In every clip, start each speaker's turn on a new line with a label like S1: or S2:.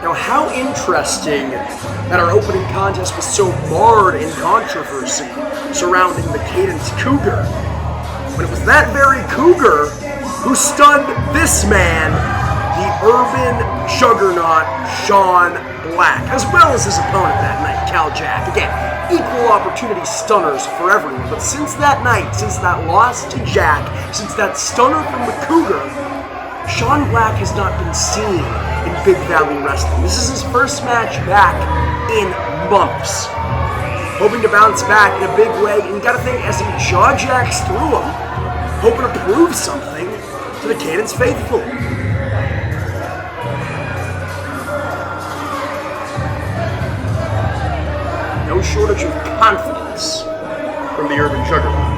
S1: Now, how interesting that our opening contest was so marred in controversy surrounding the Cadence Cougar, when it was that very Cougar who stunned this man, the urban juggernaut Sean Black, as well as his opponent that night, Cal Jack. Again, equal opportunity stunners for everyone, but since that night, since that loss to Jack, since that stunner from the Cougar, Sean Black has not been seen in Big Valley Wrestling. This is his first match back in months. Hoping to bounce back in a big way, and you gotta think, as he jaw jacks through him, hoping to prove something to the Cadence faithful. No shortage of confidence from the urban juggernaut.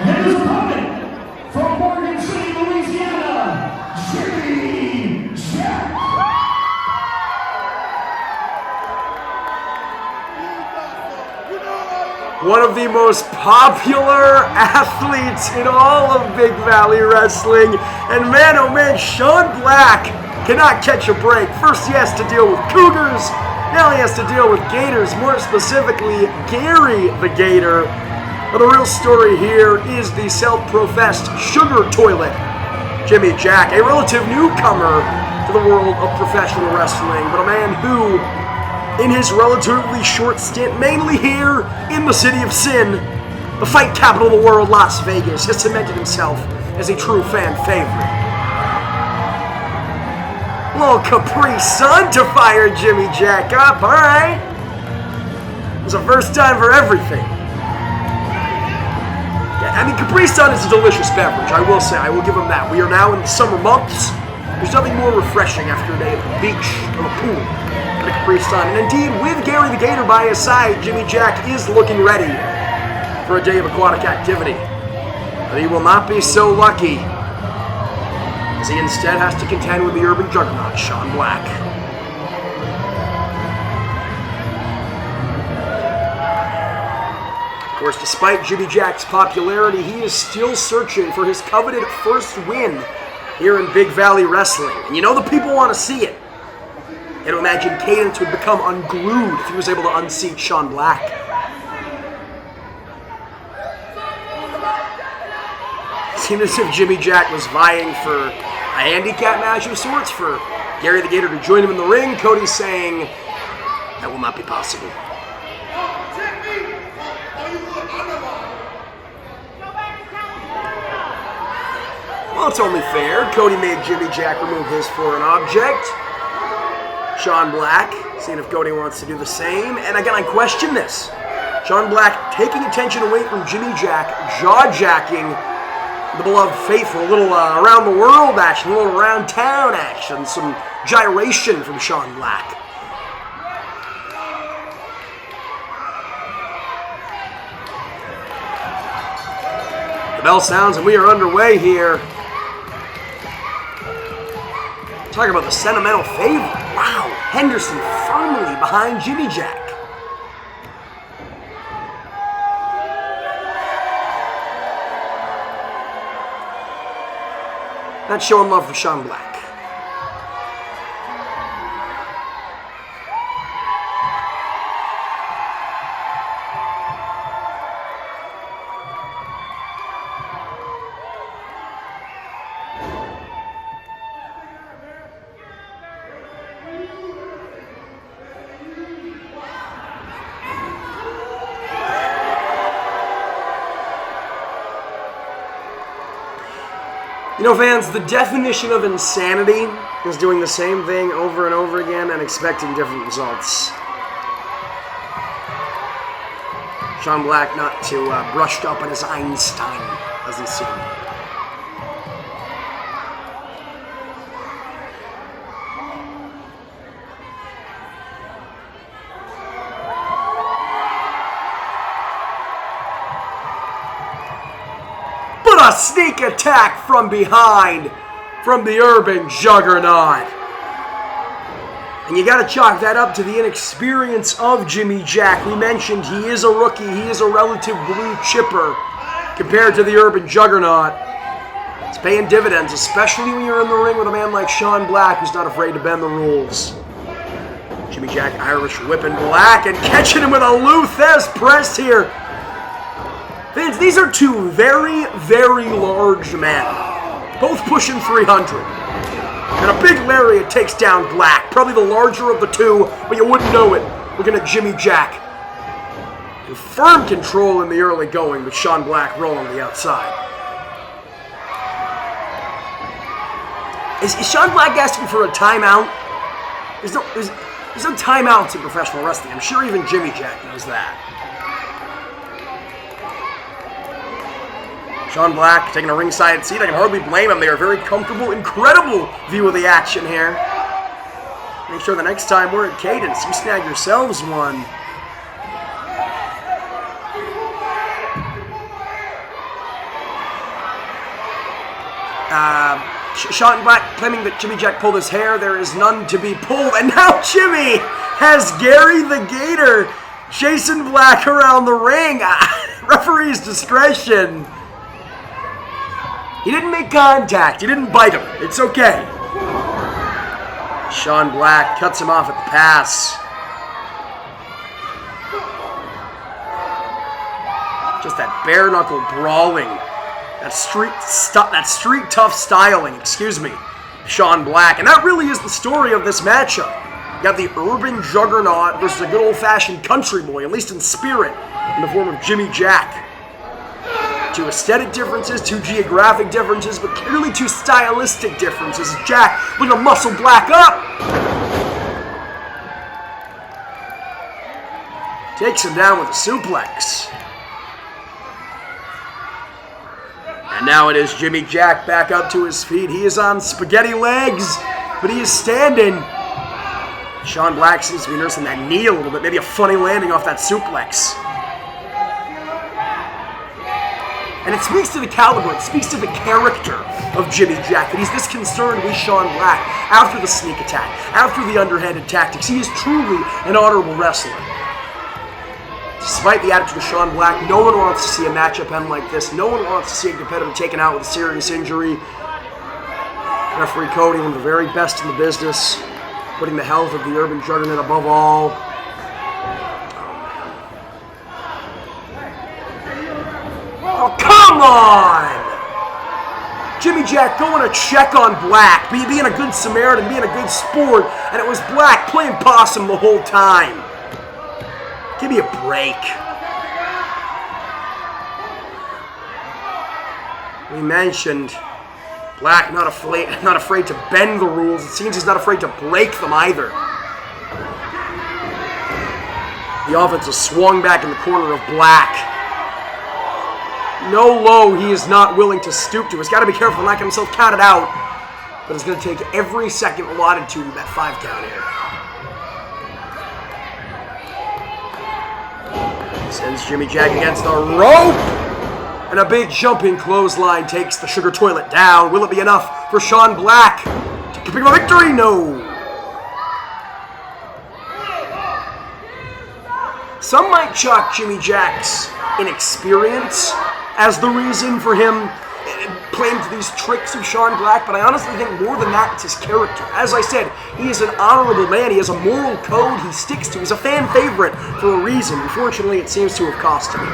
S2: And his opponent from Morgan City, Louisiana, Jimmy Jack.
S1: One of the most popular athletes in all of Big Valley Wrestling. And man, oh man, Sean Black cannot catch a break. First he has to deal with Cougars, now he has to deal with Gators, more specifically Gary the Gator. But the real story here is the self-professed sugar toilet, Jimmy Jack, a relative newcomer to the world of professional wrestling, but a man who, in his relatively short stint, mainly here in the City of Sin, the fight capital of the world, Las Vegas, has cemented himself as a true fan favorite. Little Capri Sun to fire Jimmy Jack up, alright. It's a first time for everything. Yeah, I mean, Capri Sun is a delicious beverage, I will say, I will give him that. We are now in the summer months. There's nothing more refreshing after a day at the beach or the pool. Capri Sun. And indeed, with Gary the Gator by his side, Jimmy Jack is looking ready for a day of aquatic activity. But he will not be so lucky, as he instead has to contend with the urban juggernaut, Sean Black. Of course, despite Jimmy Jack's popularity, he is still searching for his coveted first win here in Big Valley Wrestling. And you know the people want to see it. And imagine Cadence would become unglued if he was able to unseat Sean Black. It seemed as if Jimmy Jack was vying for a handicap match of sorts for Gary the Gator to join him in the ring. Cody's saying that will not be possible. Well, it's only fair. Cody made Jimmy Jack remove his foreign object. Sean Black, seeing if Cody wants to do the same. And again, I question this. Sean Black taking attention away from Jimmy Jack, jaw-jacking the beloved faithful. A little around the world action, a little around town action, some gyration from Sean Black. The bell sounds and we are underway here. Talking about the sentimental favor. Wow, Henderson firmly behind Jimmy Jack. Not showing love for Sean Black. You know, fans, the definition of insanity is doing the same thing over and over again and expecting different results. Sean Black not too brushed up on his Einstein, as he seemed. A sneak attack from behind from the urban juggernaut. And you got to chalk that up to the inexperience of Jimmy Jack. We mentioned he is a rookie. He is a relative blue chipper compared to the Urban Juggernaut. It's paying dividends, especially when you're in the ring with a man like Sean Black, who's not afraid to bend the rules. Jimmy Jack Irish whipping Black and catching him with a Luthez press here. Vince, these are two very, very large men, both pushing 300. And a big lariat takes down Black, probably the larger of the two, but you wouldn't know it looking at Jimmy Jack. In firm control in the early going with Sean Black rolling the outside. Is Sean Black asking for a timeout? There's no timeouts in professional wrestling. I'm sure even Jimmy Jack knows that. Sean Black taking a ringside seat. I can hardly blame him. They are very comfortable, incredible view of the action here. Make sure the next time we're at Cadence, you snag yourselves one. Sean Black claiming that Jimmy Jack pulled his hair. There is none to be pulled. And now Jimmy has Gary the Gator chasing Black around the ring. Referee's discretion. He didn't make contact. He didn't bite him. It's okay. Sean Black cuts him off at the pass. Just that bare knuckle brawling. That street tough styling, excuse me. Sean Black. And that really is the story of this matchup. You got the urban juggernaut versus a good old-fashioned country boy, at least in spirit, in the form of Jimmy Jack. Two aesthetic differences, two geographic differences, but clearly two stylistic differences. Jack looking to muscle Black up. Takes him down with a suplex. And now it is Jimmy Jack back up to his feet. He is on spaghetti legs, but he is standing. Sean Black seems to be nursing that knee a little bit. Maybe a funny landing off that suplex. And it speaks to the caliber, it speaks to the character of Jimmy Jack, that he's this concerned with Sean Black after the sneak attack, after the underhanded tactics. He is truly an honorable wrestler. Despite the attitude of Sean Black, no one wants to see a matchup end like this. No one wants to see a competitor taken out with a serious injury. Referee Cody, one of the very best in the business, putting the health of the urban juggernaut above all. Oh, come on! Jimmy Jack going to check on Black, being a good Samaritan, being a good sport, and it was Black playing possum the whole time. Give me a break. We mentioned Black not afraid to bend the rules. It seems he's not afraid to break them either. The offense is swung back in the corner of Black. No low he is not willing to stoop to. He's got to be careful not getting himself counted out. But it's going to take every second allotted to him that 5 count here. Sends Jimmy Jack against the rope. And a big jumping clothesline takes the sugar toilet down. Will it be enough for Sean Black to pick up a victory? No. Some might chalk Jimmy Jack's inexperience as the reason for him playing to these tricks of Sean Black, but I honestly think more than that, it's his character. As I said, he is an honorable man. He has a moral code he sticks to. He's a fan favorite for a reason. Unfortunately, it seems to have cost him.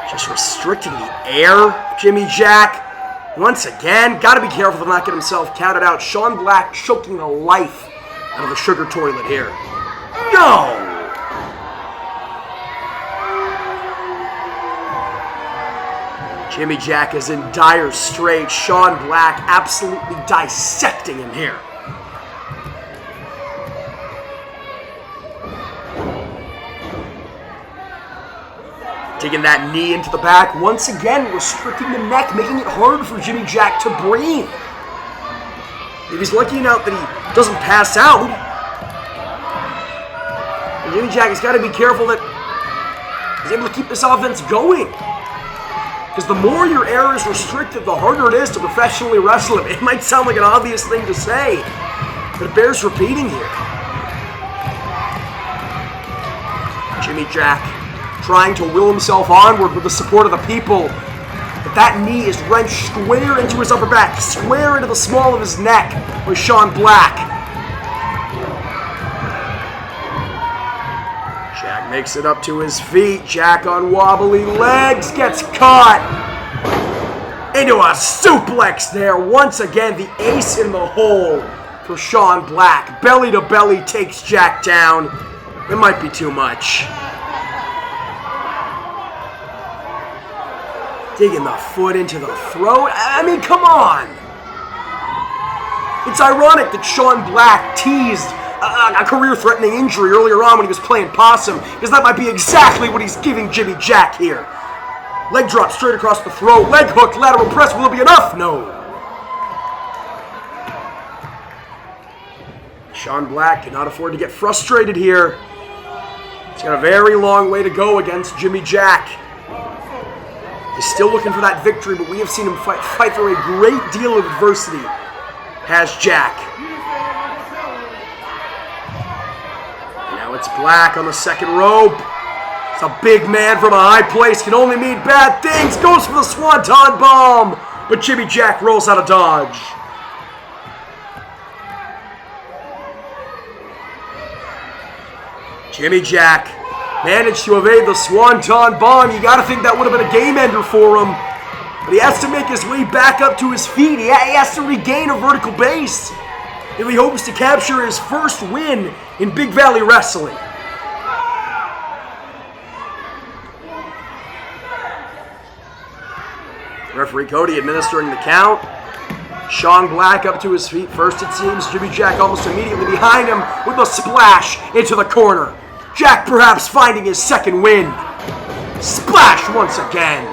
S1: Just restricting the air, Jimmy Jack. Once again, got to be careful to not get himself counted out. Sean Black choking the life out of the sugar toilet here. No! Jimmy Jack is in dire straits. Sean Black absolutely dissecting him here. Taking that knee into the back, once again restricting the neck, making it hard for Jimmy Jack to breathe. If he's lucky enough that he doesn't pass out, Jimmy Jack has got to be careful that he's able to keep this offense going. Because the more your air is restricted, the harder it is to professionally wrestle him. It might sound like an obvious thing to say, but it bears repeating here. Jimmy Jack trying to will himself onward with the support of the people. But that knee is wrenched square into his upper back, square into the small of his neck by Sean Black. Jack makes it up to his feet. Jack on wobbly legs gets caught into a suplex there. Once again, the ace in the hole for Sean Black. Belly to belly takes Jack down. It might be too much. Digging the foot into the throat. I mean, come on. It's ironic that Sean Black teased a career-threatening injury earlier on when he was playing possum, because that might be exactly what he's giving Jimmy Jack here. Leg drop straight across the throat. Leg hook, lateral press. Will it be enough? No. Sean Black cannot afford to get frustrated here. He's got a very long way to go against Jimmy Jack. He's still looking for that victory, but we have seen him fight through a great deal of adversity, has Jack. And now it's Black on the second rope. It's a big man from a high place, can only mean bad things. Goes for the Swanton Bomb, but Jimmy Jack rolls out of dodge. Jimmy Jack managed to evade the Swanton Bomb. You got to think that would have been a game ender for him. But he has to make his way back up to his feet. He has to regain a vertical base if he hopes to capture his first win in Big Valley Wrestling. Referee Cody administering the count. Sean Black up to his feet first, it seems. Jimmy Jack almost immediately behind him with a splash into the corner. Jack perhaps finding his second win. Splash once again.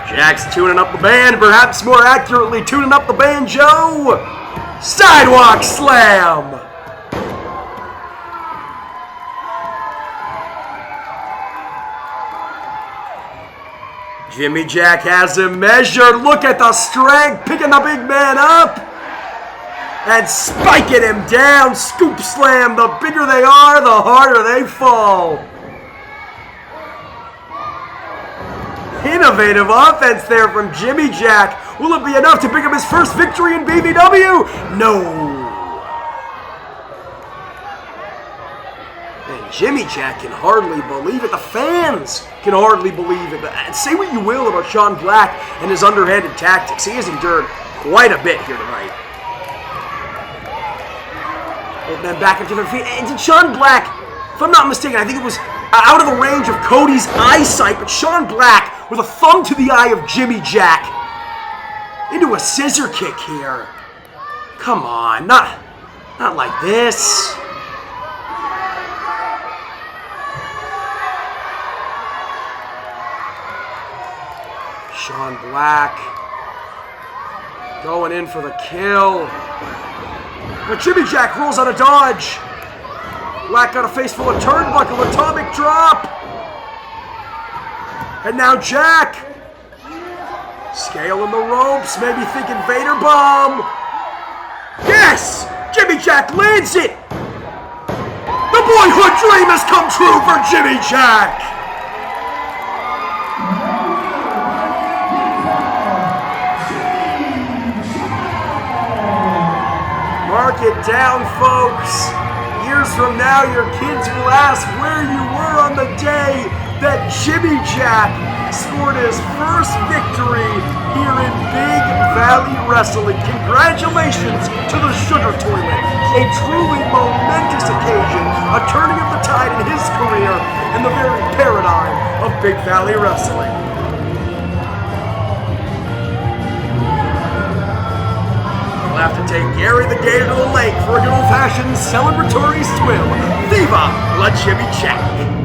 S1: Jack's tuning up the band, perhaps more accurately tuning up the banjo. Sidewalk slam. Jimmy Jack has him measured. Look at the strength, picking the big man up and spiking him down. Scoop slam. The bigger they are, the harder they fall. Innovative offense there from Jimmy Jack. Will it be enough to pick up his first victory in BVW? No. And Jimmy Jack can hardly believe it. The fans can hardly believe it. But say what you will about Sean Black and his underhanded tactics. He has endured quite a bit here tonight. And then back into their feet. And did Sean Black, if I'm not mistaken, I think it was out of the range of Cody's eyesight, but Sean Black with a thumb to the eye of Jimmy Jack into a scissor kick here. Come on, not like this. Sean Black going in for the kill. But Jimmy Jack rolls out of dodge. Black got a face full of turnbuckle, atomic drop. And now Jack. Scaling the ropes, maybe thinking Vader bomb. Yes! Jimmy Jack lands it. The boyhood dream has come true for Jimmy Jack. Mark it down, folks. Years from now, your kids will ask where you were on the day that Jimmy Jack scored his first victory here in Big Valley Wrestling. Congratulations to the Sugar Toilet. A truly momentous occasion, a turning of the tide in his career and the very paradigm of Big Valley Wrestling. We'll have to take Gary the Gator to the lake for a good old-fashioned celebratory swim. Viva la Jimmy Jack!